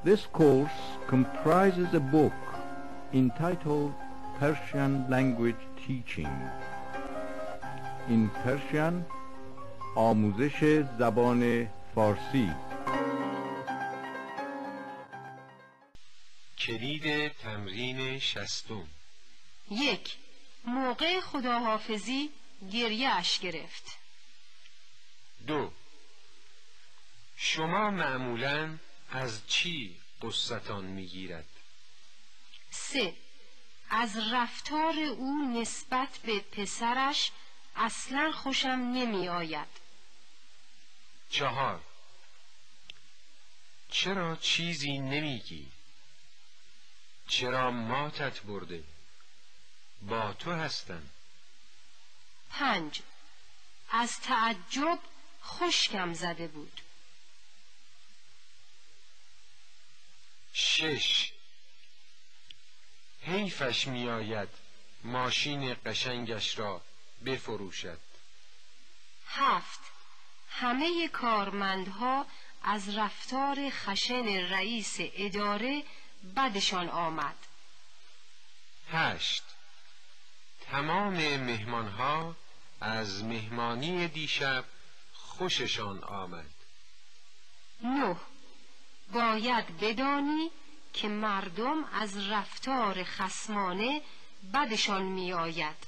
This course comprises a book entitled Persian Language Teaching. In Persian آموزش زبان فارسی. کلید تمرین 60. 1. موقع خداحافظی گریه‌اش گرفت. 2. شما معمولاً از چی غصتان میگیرد؟ 3. از رفتار او نسبت به پسرش اصلا خوشم نمی آید. 4. چرا چیزی نمیگی؟ چرا ماتت برده؟ با تو هستم. 5. از تعجب خشکم زده بود. 6. حیفش میآید ماشین قشنگش را بفروشد. 7. همه کارمندها از رفتار خشن رئیس اداره بدشان آمد. 8. تمام مهمانها از مهمانی دیشب خوششان آمد. 9. باید بدانی که مردم از رفتار خصمانه بدشان می آید.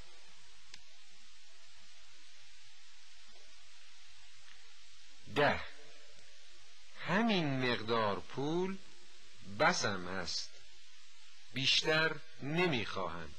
10. همین مقدار پول بسم است، بیشتر نمیخواهم.